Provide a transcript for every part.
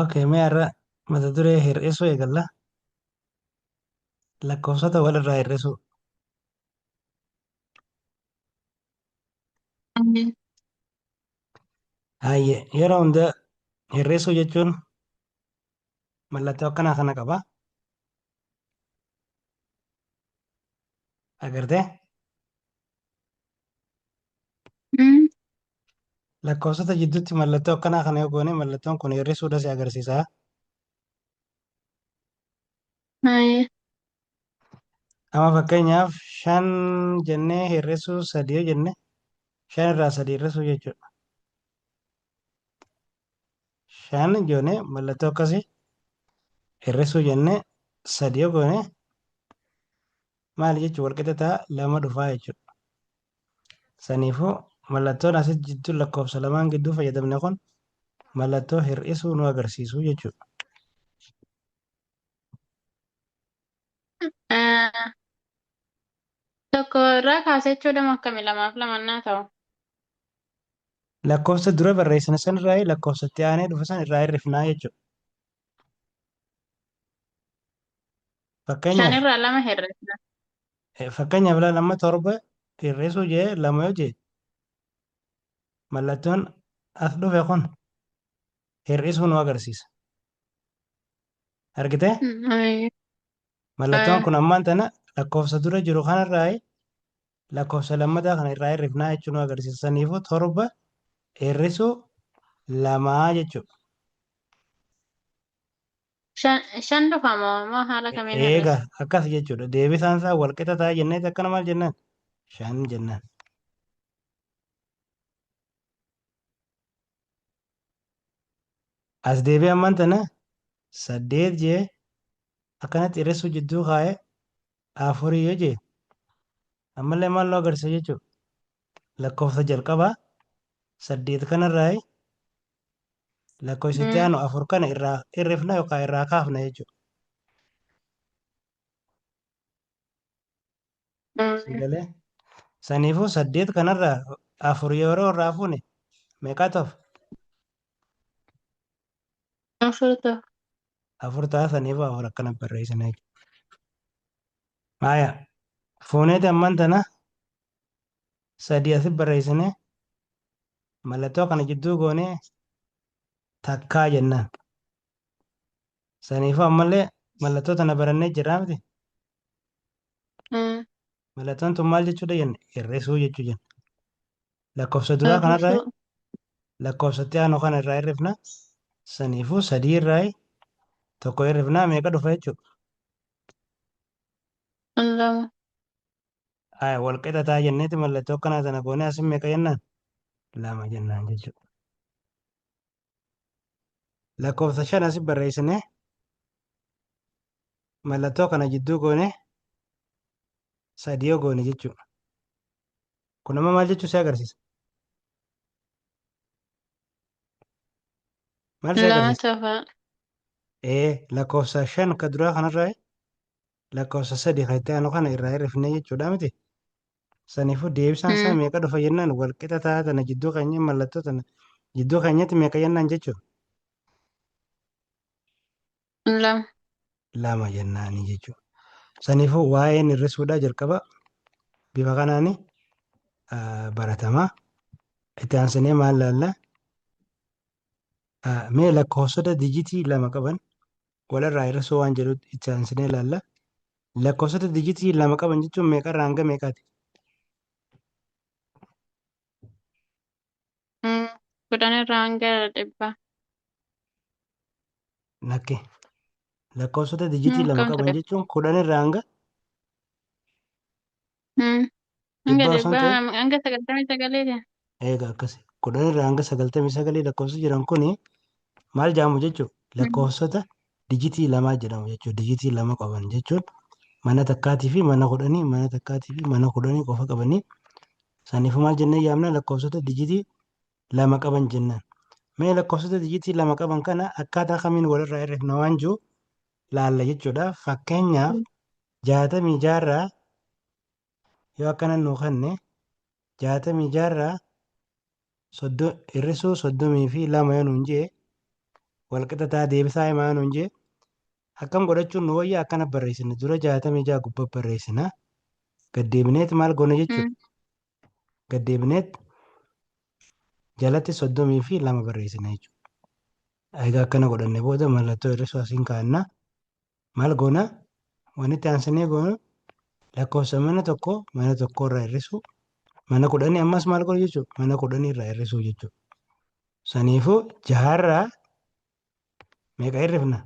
Okay, mee har'a mata duree hir'isuu eegalla. Lakkoofsota walirraa hir'isuu. Mm. Hayyee yeroo hunda hir'isuu jechuun mallattoo akkanaa kana qaba. Agartee lakkoofsota jidduutti mallattoo akkanaa kana yoo goone mallattoon kun hir'isuudha si agarsiisa. Hai. Amma fakkeenyaaf 5 jennee hir'isuu 3 yoo jenne 5 irraa 3 hir'isuu jechuudha. 5 joone mallattoo akkasii hir'isuu jennee 3 yoo goone maali jechuun walqixa ta'a 2 dhufaa jechuudha. Saniifuu mallattoon asii jidduu lakkoofsa lamaan gidduu fayyadamne kun mallattoo hir'isuu nu agarsiisu jechuudha. Tokko irraa kaasee jechuudha akkamii lamaaf lamannaa ta'u. Lakkoofsa dura barreessine san irraa lakkoofsatti aanee dhufe san irraa hir'ifnaa jechuudha. Shan Fakkeenyaaf irraa lama hir'isna. fakkeenyaaf lama torba hir'isuu jee lama yoo jee mallattoon as dhufe kun hir'isuu nu agarsiisa. Argitee? Hai. Mallattoon kun ammaan tana lakkoofsa dura jiru kanarraa lakkoofsa lammataa kana irraa hir'ifnaa jechuu nu agarsiisa. Saniifuu torba hir'isuu lamaa jechuudha. Shan dhufamoo haala kamiin Eegaa hir'isa? akkas jechuudha. Deebisaan isaa walqixa ta'a jennee akkana maal jennaan? 5 jennaan. As deebii ammaan tana 8 jee akkanatti hir'isuu jidduu kaa'ee 4 yoo jee ammallee maal nu agarsiisa jechuudha. Lakkoofsa jalqabaa 8 kanarraa lakkoofsitti aanu 4 kana irraa hir'ifna yookaan irraa kaafna jechuudha. Siigalee saniifuu 8 kanarraa 4 yeroo irraa fuune meeqa ta'u? Afurta. 4 ta'a saniifuu 4 akkana barreessina jechuudha. Maaya fuuneeti ammaan tana 3 asii barreessine mallattoo kana jidduu goonee takkaa jennaan. Saniifuu ammallee mallattoo tana barannee jirraa miti. Mallattoon tun maal jechuudha jenne hir'isuu jechuu jenna. Lakkoofsa duraa kanarraa Hir'isuu. lakkoofsatti aanu kana irraa hir'ifna. Saniifuu 3 irraa tokko hir'ifnaa meeqa dhufa jechuudha. Lama. Walqixa ta'a jenneeti mallattoo akkanaa tana goonee asin meeqa jennaan? 2 jennaan jechuudha. Lakkoofsa 5 asii barreessine mallattoo kana jidduu goone 3 yoo goone jechuudha. Kun amma maal jechuu si agarsiisa? Maal si Lama agarsiisa? tafa. Lakkoofsa 5 ka duraa kanarraa lakkoofsa 3 kan itti aanu kana irraa hir'ifnee jechuudha miti. Saniifuu deebisaan isaa meeqa dhufa jennaan walqixa ta'a tana jidduu keenya mallattoo tana jidduu keenyatti meeqa jennaan jechuudha. Lama. 2 jennaanii jechuudha. Saniifuu waa'een hir'isuudhaa jalqaba bifa kanaan baratamaa. Itti aansinee maal laallaa? Mee lakkoofsota dijitii 2 qaban walirraa hir'isuu waan jedhu itti aansinee laallaa. Lakkoofsota dijitii 2 qaban jechuun meeqarraa hanga meeqaati? 10 irraa hanga 100. Lakke lakkoofsota dijitii 2 Akkam qaban ture? jechuun 10 irraa hanga Hanga 100 osoo hin 100 ta'in hanga 99. eegaa akkasi 10 irraa hanga 99 lakkoofsi jiran kuni maal jedhamu jechuudha. Lakkoofsota dijitii 2 jedhamu jechuudha. Dijitii 2 qaban jechuun mana takkaatii fi mana kudhanii mana takkaatii fi mana kudhanii qofa qabanii saniifuu maal jennee yaamna lakkoofsota dijitii 2 qaban jennaan. Mee lakkoofsota dijitii 2 qaban kana akkaataa kamiin walirraa hir'ifna waan jiru laalla jechuudha. Fakkeenyaaf 66 yoo akkana nuu kenne 66 hir'isuu 32 yoo nuun jee walqixataa deebisaa himaa nuun jee akkam godhachuun nu wayyaa akkana barreessine dura 66 gubbaa barreessina gaddeebineet maal goone jechuudha. Gaddeebineet jalatti 32 barreessina jechuudha. Egaa akkana godhanne booda mallattoo hir'isuu asiin kaa'annaa maal goona wanitti aansinee goonu lakkoofsa mana tokko irraa hir'isuu mana 10 ammas maal godhu jechuudha mana 10 irraa hir'isuu jechuudha. Saniifuu jaharraa meeqa hir'ifna?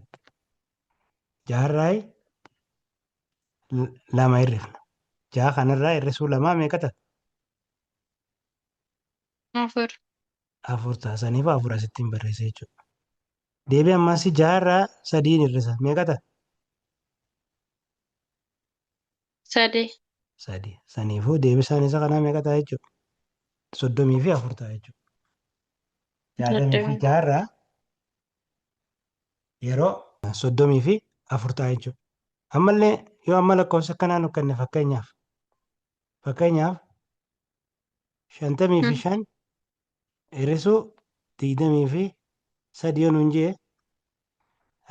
Jaharraa lama hir'ifna. Jaha kanarraa hir'isuu lamaa meeqa ta'a? Afur. Afur ta'a. Saniifuu afur asittiin barreessa jechuudha. Deebii ammas jaharraa sadiin hir'isa meeqa ta'a? Sadi. Sadi. Saniifuu deebisaan isa kanaa meeqa ta'a jechuudha? 34 ta'a jechuudha. 66 irraa yeroo 34 ta'a jechuudha. Ammallee yoo amma lakkoofsa akkanaa nu kenne fakkeenyaaf 55 hir'isuu 23 yoo nuun jee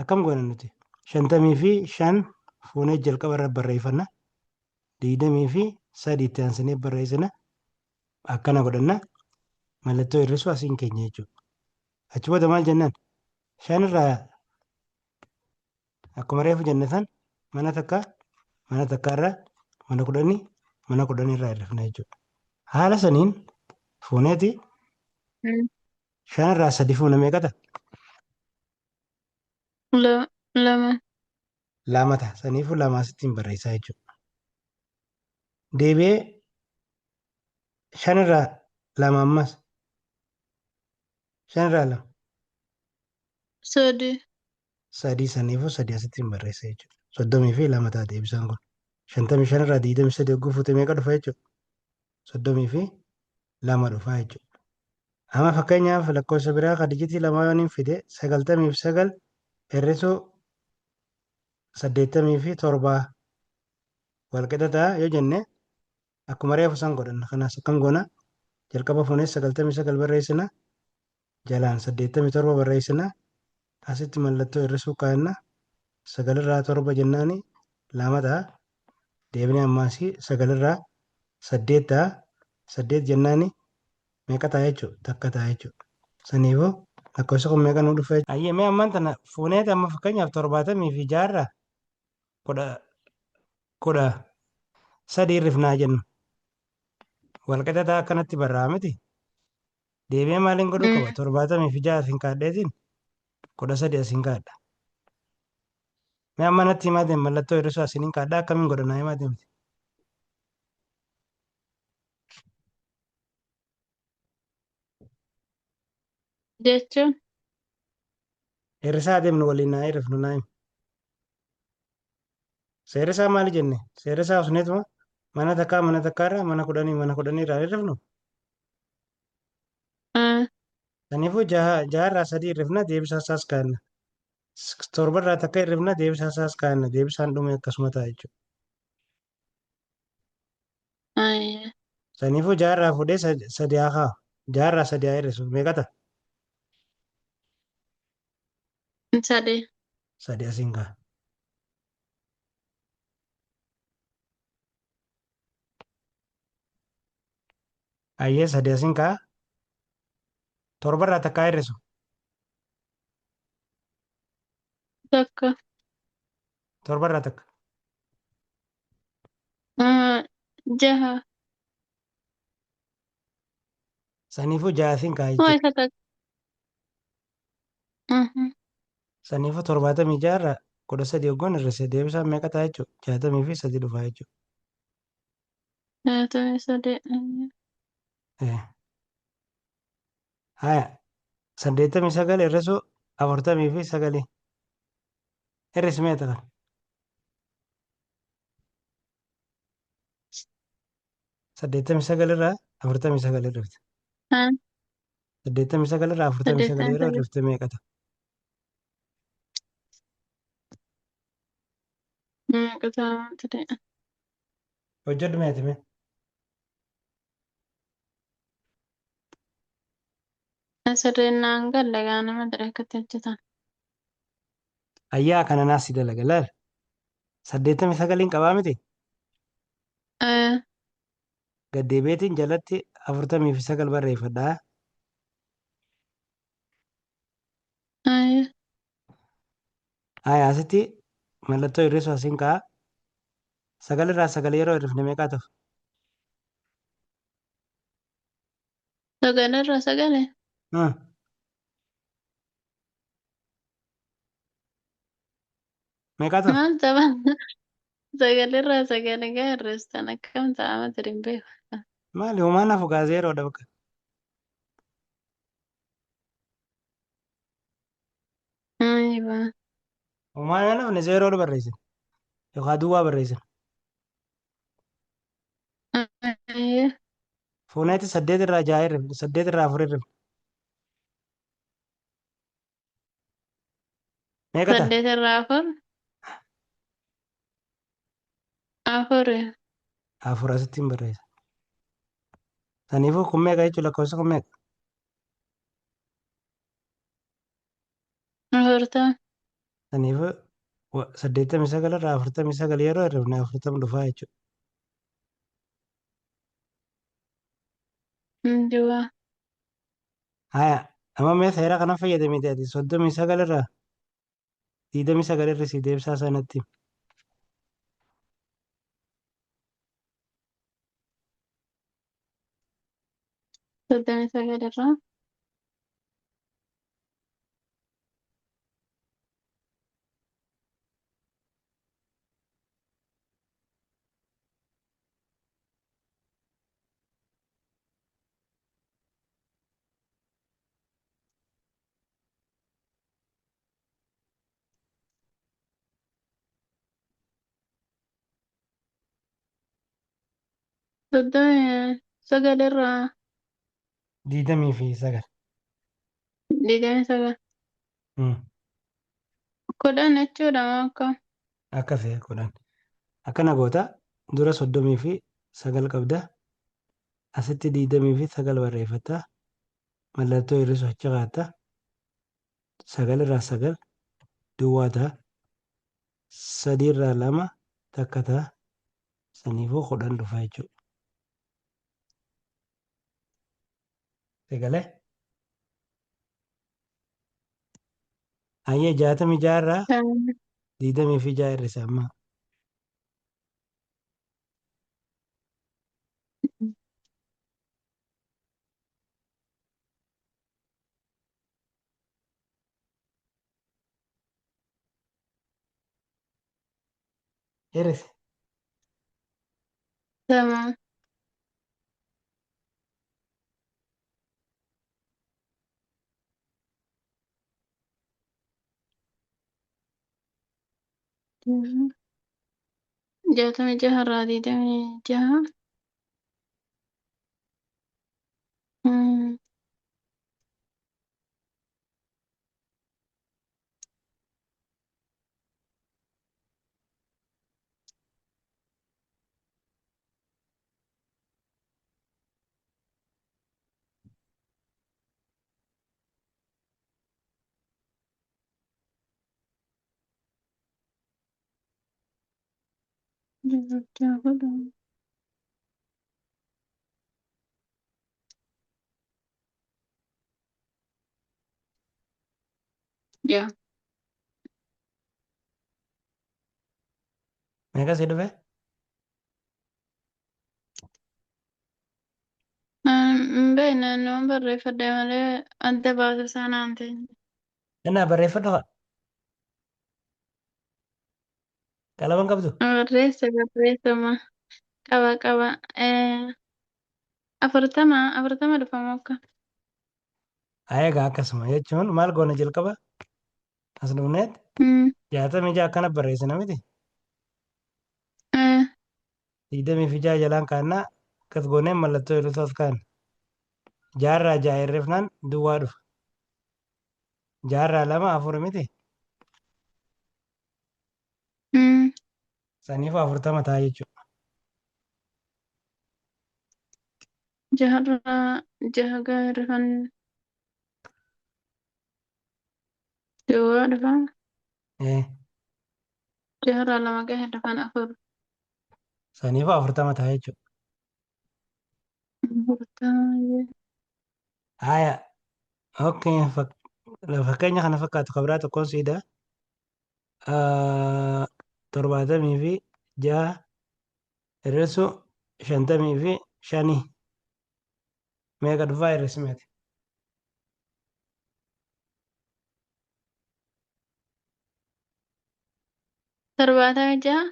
akkam goona nuti 55 fuunee jalqaba irra barreeffanna 23 itti aansinee barreessina akkana godhanna mallattoo hir'isuu asiin keenya jechuudha. Achi booda maal jennaan 5 irraa akkuma reefu jenne san mana takka irraa mana 10 irraa hir'ifna jechuudha. Haala saniin fuuneeti 5 irraa 3 fuuna meeqa ta'a? Lama. Lama ta'a. Saniifuu lama asittiin barreessaa jechuudha. Deebi'ee 5 irraa lama ammas 5 irraa lama. Sadi. Sadii saniifuu sadii asittiin barreessa jechuudha. 32 ta'a deebisaan kun. 55 irraa 23 yogguu fuute meeqa dhufa jechuudha? 32 dhufa jechuudha. Amma fakkeenyaaf lakkoofsa biraa kan dijitii lamaa yooniin fide 99 hir'isuu 87 walqixa ta'a yoo jenne akkuma reefu san godhanna. Kanaas akkam goona jalqaba fuunee 99 barreessina jalaan 87 barreessina asitti mallattoo hir'isuu kaa'anna 9 irraa 7 jennaani lama ta'a. Deebinee ammaasii 9 irraa 8 ta'a. 8 jennaani meeqa ta'a jechuudha? Takka ta'a jechuudha. Saniifuu lakkoofsa kun meeqa nuu dhufa jechuudha? Ayyee mee ammaan tana fuuneeti amma fakkeenyaaf 76 irraa 13 hir'ifnaa jennu. Walqixa ta'a akkanatti barraa'aa miti. Deebi'ee maaliin godhuu qaba? 76 asiin kaadheetiin 13 asiin kaadha. Mee amma natti himaa deemu mallattoo hir'isuu asiin kaadhaa akkamiin godhanaa himaa deemti? Jechuun Hir'isaa deemnu waliin naa hir'ifnu naa hima. Seerisaa maali jenne? Seerisaa osneetuma mana takkaa irraa mana 10 irraa hir'ifnu. Kanaafuu jaha irraa 3 hir'ifna deebisaa isaas kaa'anna. 7 irraa takka hir'ifna deebisaa isaas kaa'anna. Deebisaan dhume akkasuma ta'a jechuudha. Kanaafuu jaha irraa fuudhee 3 haa kaa'u. Jaha irraa 3 haa hir'isu meeqa ta'a? Sadi. 3 asiin kaa'a. Ayyee 3 asiin kaa'a. 7 irraa takka haa hir'isu. Takka. 7 irraa takka. Jaha. Saniifuu jaha asiin kaa'a Moo jechuudha. isa takka. Saniifuu 76 irraa 13 yoggoon hir'ise deebisaan meeqa ta'a jechuudha? 63 dhufa jechuudha. 63. Haya 89 hir'isuu 49 hir'isi meeqa ta'a? 89 irraa 49 hir'ifte. 89 irraa 49 yeroo hir'ifte meeqa ta'a? Meeqa ta'a? Hojjedhu meeti mee? Sirriinnaan gallagaa nama dura akkatti hojjetan. Ayyaa kana naas si dalaga laal. 89 qabaa miti. Gaddeebiitiin jalatti 49 barreeffadhaa. Asitti mallattoo hir'isuu asiin ka'a. 9 irraa 9 yeroo hir'ifne meeqa ta'u? Sagalarraa sagale. Meeqa ta'u? Maal tapha? Sagalarraa sagale gaarreessan akkam ta'ama ture hin beeku. Maali homaan hafu gaa zeeroodha bakka. Aywa. Homaan hin hafne zeeroodha barreessina. Yookaan duwwaa barreessina. Ayya. Fuuneeti 8 irraa 6 hir'ifne 8 irraa 4 hir'ifne. Meeqa ta'a? 8 irraa 4. 4. 4 asitti hin barreessa. Saniifuu kun meeqa jechuun lakkoofsa kun meeqa? 40. Saniifuu 89 irraa 49 yeroo hir'ifne 40 dhufaa jechuudha. Du'a. Haya, amma mee seera kana fayyadamite ati 39 irraa 29 irra si deebisaa sanatti. Soddomii sagalirraa. Soddomii sagalirraa. 29. 29. Kudhan jechuudha moo akkam? Akka fe'e kudhan. Akkana goota dura 39 qabda. Asitti 29 barreeffata. Mallattoo hir'isuu achi kaa'atta. 9 irraa 9 duwwaa ta'a. 3 irraa 2 takka ta'a. Saniifuu 10 dhufa jechuudha. Egalee? Hayyee 66 irraa 26 hir'isa amma. Hir'ise. Tamam. Jaatamii jaharraa 26. Ya. Meeqa si dhufe? Beekna nama barreeffadhe malee adda baasa isaa naan ta'e. Innaa barreeffadhu haa. Qalaman qabdu? Barreessama. Qaba. 40 dhufa moo akka? Egaa akkasuma jechuun maal goona jalqaba? As dhufneet 66 akkana barreessina miti. 26 jalaan kaannaa akkas gooneen mallattoo hir'isuu as kaa'an. 6 irraa 6 hir'ifnaan duwwaa dhufa. 6 irraa 2 4 miti. Saniifuu 40 ta'a jechuudha. 6 gaariifan duwwaa dhufa. Eh, jaarraa lama gahe dhafan afur. saniifuu afurtama ta'a jechuudha. Afurtama. Haaya, okay. Fakkeenya kana fakkaatu kabraa tokkoon siidaa. Torbaatamii fi ja'a hir'isuu shantamii fi shanii meeqa dhufaa hir'isimeeti? Torbaatamii jaha.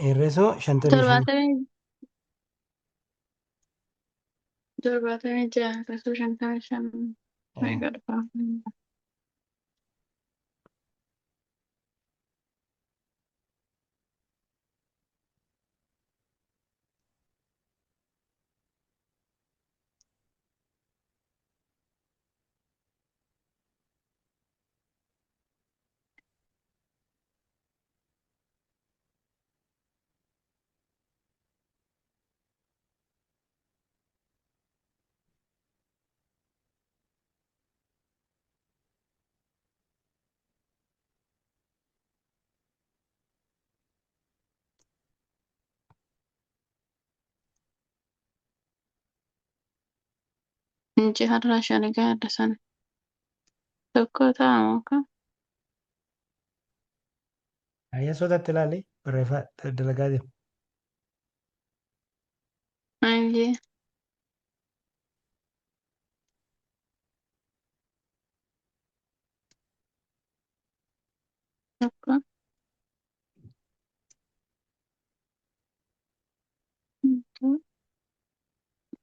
Hir'isuu shantamii shanii. Torbaatamii torbaatamii jaha akkasuma 55 Eh, meeqa dhufa? Inci har'a shanii gahe sana tokko ta'a muka. Hayya soodatti ilaalee barreeffaa dalagaa jiru. Anji tokko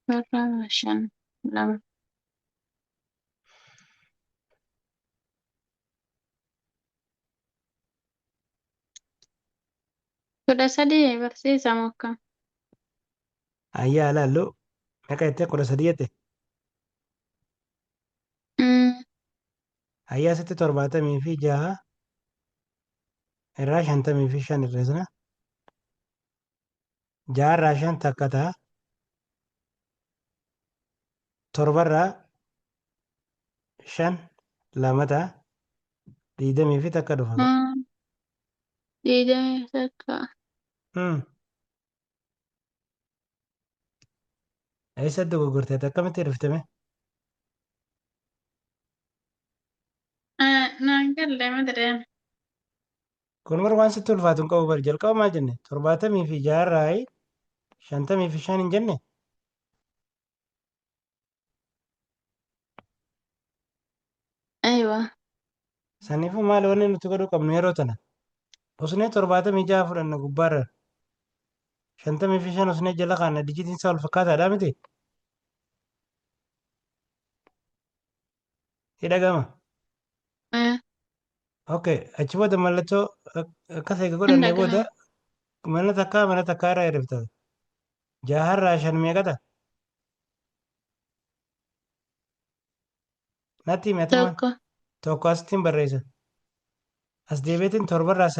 har'a shan lama. Kudha sadii barsiisa muka. Hayyaa ilaallu meeqa jettee 13 jette? Hayyaa asitti 70 fi 6 irraa 50 fi 5 hir'isna. 6 irraa 5 takka ta'a. 7 irraa 5 lama ta'a. 20 fi takka dhufa. Digdamii takka. Eessatti gurgurteet akkamitti dhuftame? Naan galle madareen. Kun warra waan sitti ulfaatu hin qabu bari jalqaba maal jenne? 70 fi 6 irraa 50 fi 5 hin jenne? Aywa. Saniifuu maal wanni nuti godhuu qabnu yeroo tana? Osnee 76 fudhanna gubbaarra. 50 fi 5 osnee jala kaanna dijitiin isaa wal fakkaataadhaa miti? Hidhagama. Okay, achi booda mallattoo akkas eega godhannee booda Indagaha. mana takkaa irraa hirriftata. 6 irraa 5 meeqata? Natti himi atumaan Tokko. tokko asittiin barreessa. As deebiitiin 7 irraa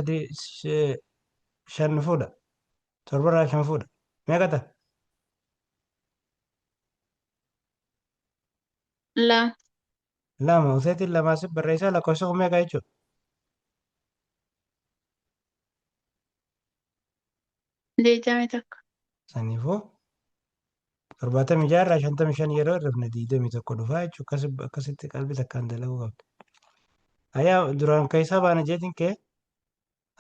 5 fuudha. 7 irraa 5 fuudha. Meeqata? Lama. Lama. Useetiin lama asii barreessaa lakkoofsa kun meeqa jechuudha? Digdamii tokko. Saniifuu 76 irraa 55 yeroo hirrifne 21 dhufaa jechuudha. Akkasitti qalbii takkaan dalaguu qabdi. Hayyaa duraan keessaa baana jeetiin kee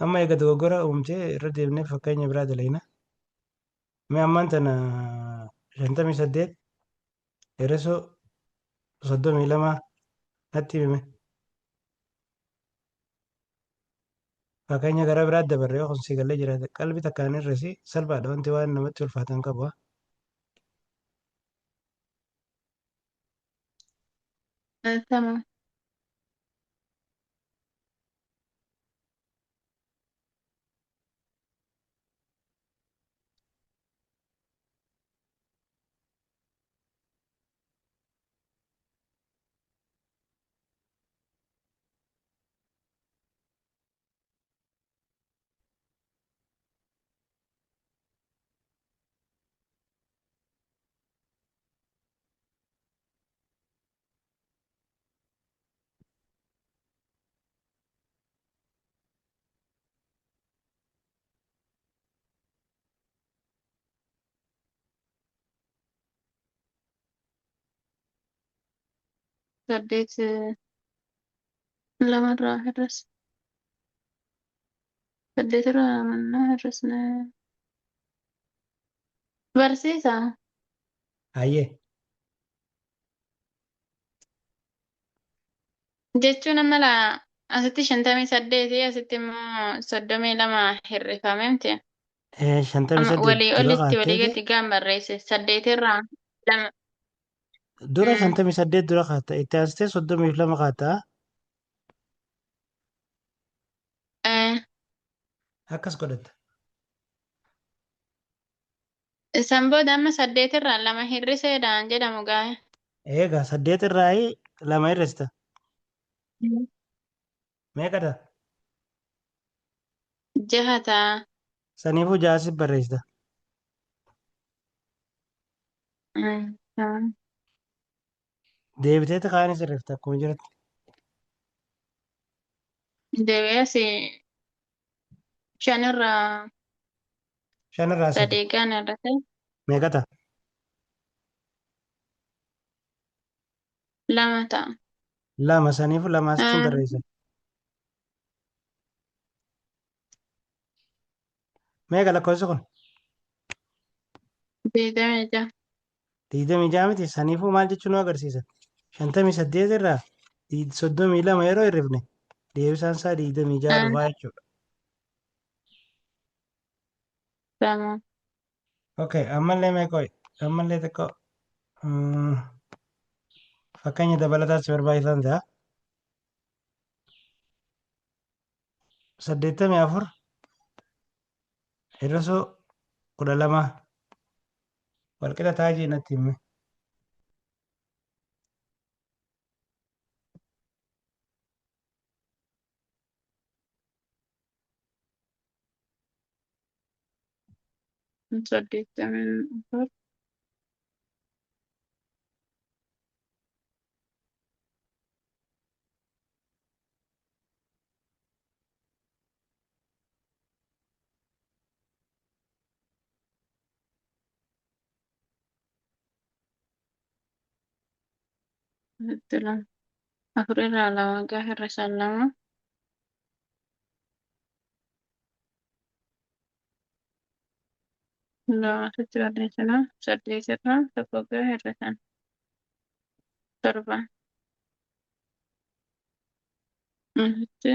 amma eega dogoggora uumtee irra deemnee fakkeenya biraa dalayna. Mee ammaan tana 58 hir'isuu 32 natti hime. Fakkeenya gara biraa dabarree yoo kun si galee jiraate qalbii takkaan hir'isi salphaadha wanti waan namatti ulfaatan qabu. Tamam. saddeet lamarraa hir'as. Saddeetirraa mannaa hir'isne. Barsiisaa. Hayyee. Jechuun amma asitti 58 asitti immoo 32 hir'ifame miti. 58 Walii dura olitti walii kaatteeti. gadi gaan barreesse 8 irraa lama. Dura 58 dura kaatta. Itti aansitee 32 kaattaa. Akkas godhatta. Isaan booda amma 8 irraa lama hir'iseedhaan jedhamu gaa'e. Eegaa 8 irraa lama hir'ista. Meeqadha? Jaha ta'a. Saniifuu jahaasiif barreessita. Deebiteeti kaanis hir'ifta akkuma jirutti. Deebi'ees 5 irraa 5 irraa 3. 3 gaan hir'ate Meeqadha? lama ta'a. Lama saniifuu lamaasitti Ah, barreessa. Meeqa lakkoofsi kun? 26. 26 miti. Saniifuu maal jechuun nu agarsiisa? 58 irraa 32 yeroo hir'ifne deebisaan isaa 26 Ah, dhufaa jechuudha. lama. Okay, ammallee meeqa? Ammallee xiqqoo fakkeenya dabalataas barbaachisan ta'a. 84 hir'isuu 12 walqixa taa'aa natti hime. Saddeettamii afur. Lama. Afur irraa lama gaafa hir'isan lama. Lama asitti barreessina. 8 irraa tokko gaafa hir'isan 7. Asitti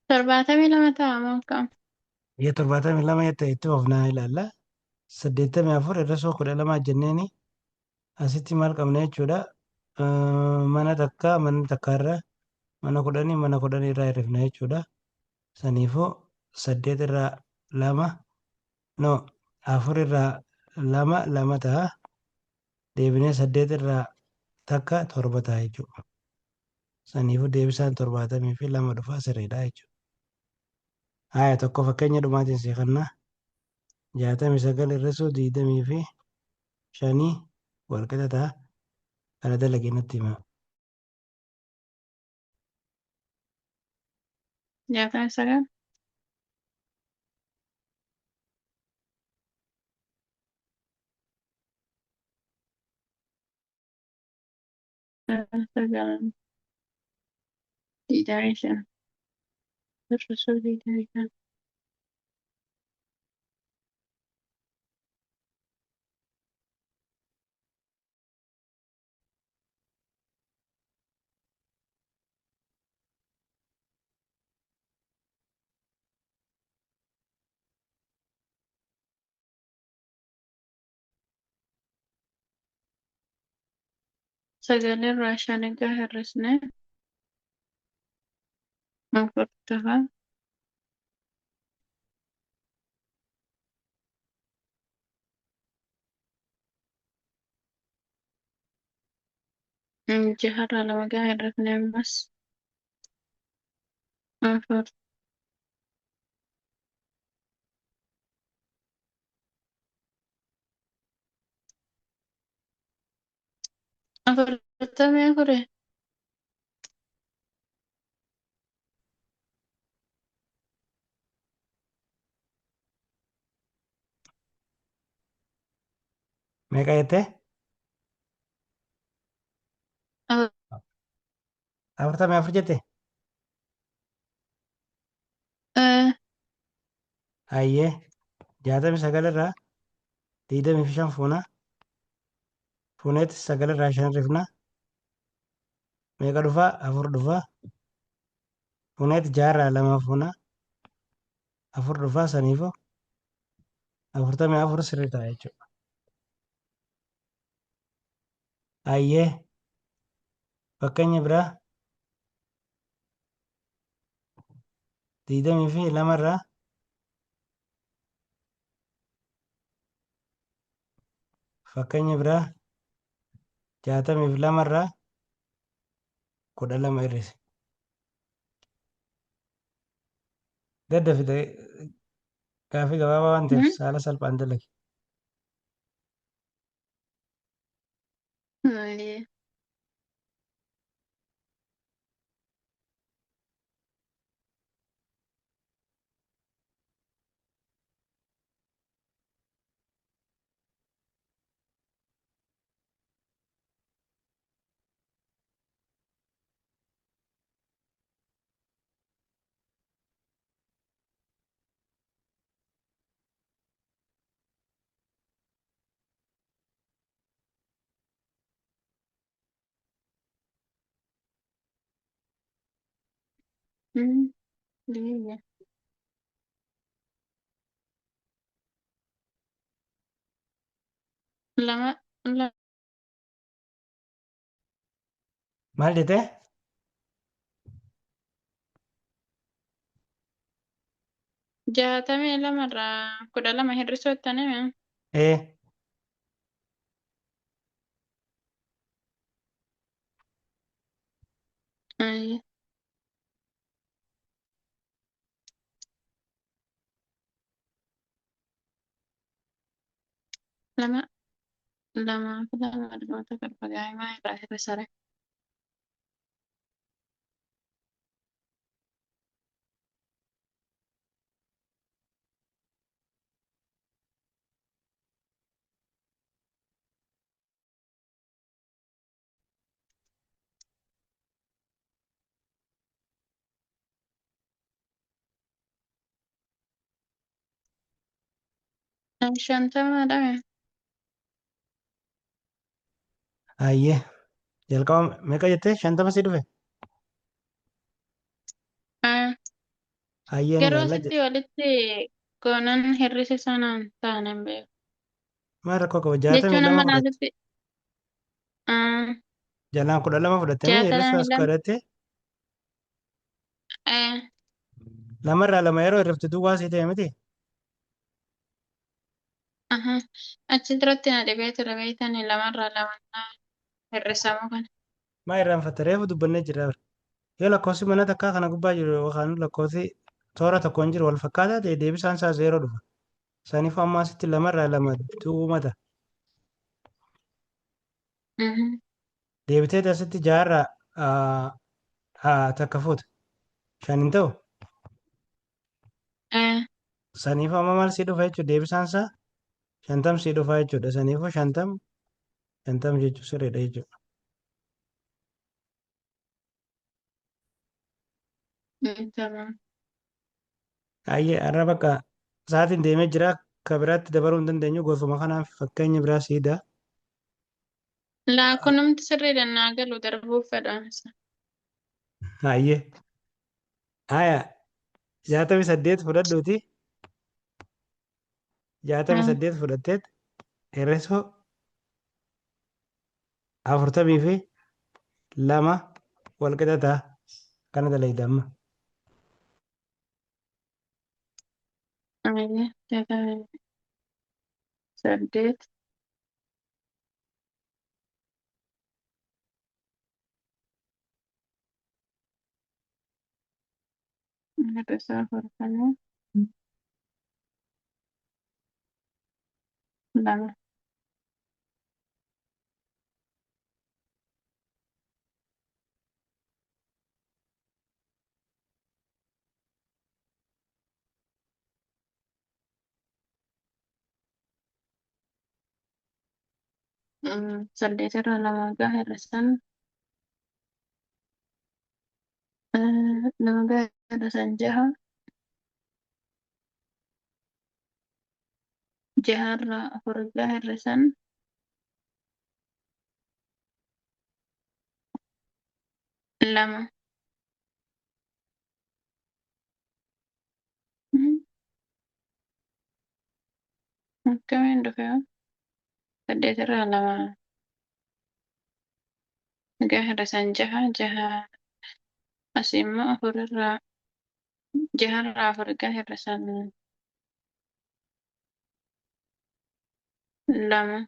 72 ta'a moo akkam? Biyya 72 jette itti ofnaa ilaalla. 84 hir'isuu 12 jenneeni asitti maal qabna jechuudha. Mana takkaarra mana 10 irraa hir'ifna jechuudha. Saniifuu 8 irraa 2 no 4 irraa 2 ta'a. Deebinee 8 irraa takka 7 ta'a jechuudha. Saniifuu deebisaan 72 dhufaa sirriidha jechuudha. Haaya tokko fakkeenya dhumaatiin seeqannaa 69 hir'isuu 25 walqixa ta'a. Kana dalagee natti hima. 69. Sagal. 25. Hir'isuu 25. Sagal irraa 5 gaafa hir'isne 4 ta'a. Jaha irraa lama gaafa hir'ifne ammas 4. 44. Meeqa jettee? afur, 44 jette? Hayyee 69 irraa 25 fuuna. Fuunetti 9 irraa 5 rifna. Meeqa dhufaa? 4 dhufaa. Fuunetti 6 irraa 2 fuuna. 4 dhufaa saniifoo 44 sirrii ta'a jechuudha. Hayyee fakkeenya biraa 22 irraa fakkeenya biraa 62 irraa 12 hir'isi. Daddafite gaaffii gabaabaa waan ta'eef saala salphaan dalagi. دقيقة. لما لا Maal jettee? جاتمي لما را كده لما هرسو التاني Ee أي لما كده لما تكر بقاي ما يقرأ هرسارة عشان تمام hayyee jalqaba meeqa jettee? 50 si dhufe? آه Hayyeen yeroo ilaalla asitti walitti goonan hirrisi sanaan taanan beeku maal rakkoo qaba? jechuun 62 amma fudhatte. naasitti آه Jalaan 12 fudhattanii hir'isuu jaatamii as lama godhatte آه lamarraa lama yeroo hirriftu duwwaa sii ta'e miti. aha achi duratti na dhibee ture beektanii lamarraa lama hirrisamu kana Maa irraanfatta reefu dubbannee jira bira. Yoo lakkoofsi mana takkaa kana gubbaa jiru yookaan lakkoofsi toora tokkoon jiru wal fakkaataa ta'e deebisaan isaa 0 dhufa. Saniif amma asitti lamarraa lama tuumata. Deebitee asitti jaarraa takka fuuta. Shan hin ta'u. آه Saniif amma maal sii dhufa jechuudha deebisaan isaa 50 sii dhufa jechuudha. Saniifuu 50 jechuun sirriidha jechuudha. تمام Baay'ee har'a bakka sa'aatiin deemee jira. Akka biraatti dabaluu hin dandeenyu gosuma kanaaf fakkeenya biraa siidaa. laa kunnumti sirriidhaan naa galu darbuuf fedhaansa Baay'ee. Haaya 68 fudhadhuuti. 68 fudhatteet hir'isuu 42 wal qixa ta'a. Kana dalagda amma. أيه تمام سديت تسافر كذا لا Saddeet irraa lama gaafa hir'isan lama gaafa hir'isan jaha. Jaha irraa afur gaafa hir'isan lama. Akkamiin dhufe saddeet irraa lama gaafa hir'isan jaha. Jaha asii immoo afur irraa jaha irraa afur gaafa hir'isan lama.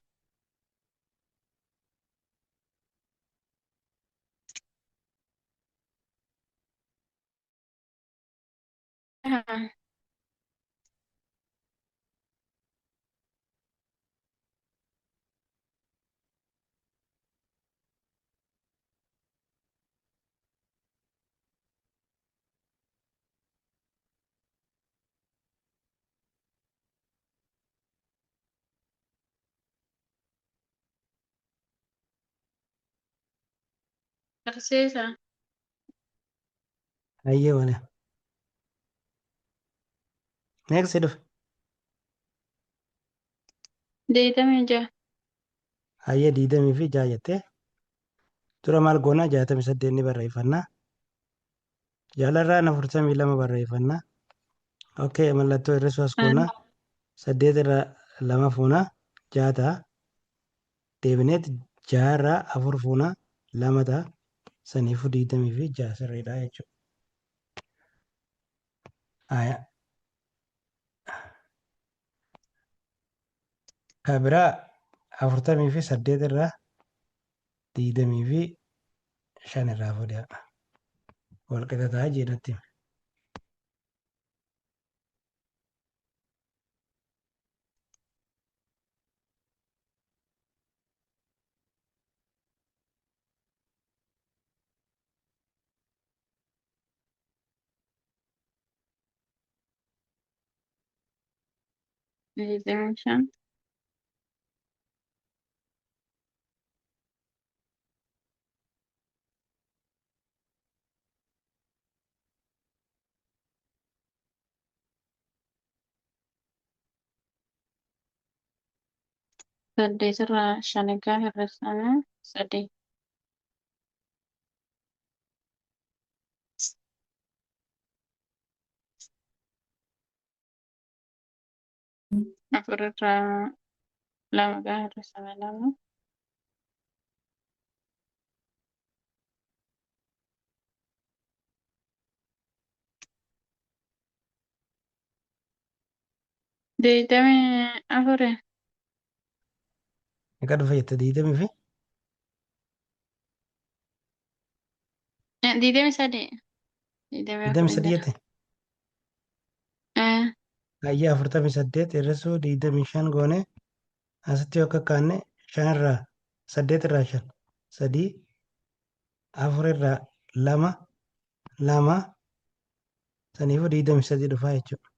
Jaha. Barsiisa. Hayyee wala. Meeqsi dhufe? Deetamii jaha. Hayyee 26 jettee. Dura maal goonaa 68 ni barreeffannaa. Jaalarraan 42 barreeffannaa. Okay, mallattoo hir'isuu as goonaa. 8 irraa 2 fuunaa 6 ta'a. Deebineet 6 irraa 4 fuunaa 2 ta'a. Saniifuu 26 sirriidha jechuudha. Kan biraa 48 irraa 25 irraa fuudhaa. Walqixa ta'a jedhatti. Deetamii shan. Saddeet irraa shan gaafa hir'isan sadii. Afur irraa lama gaafa hir'isan lama. Deetamii afuri. Meeqa dhufe jette 20 fi? Deetamii sadii. Deetamii afurii 23 jira. jette? Hayyee 48 hir'isuu 25 goone asitti yoo kakkaanne 5 irraa 8 irraa 5 3 4 irraa 2 2 saniifuu 23 dhufaa jechuudha.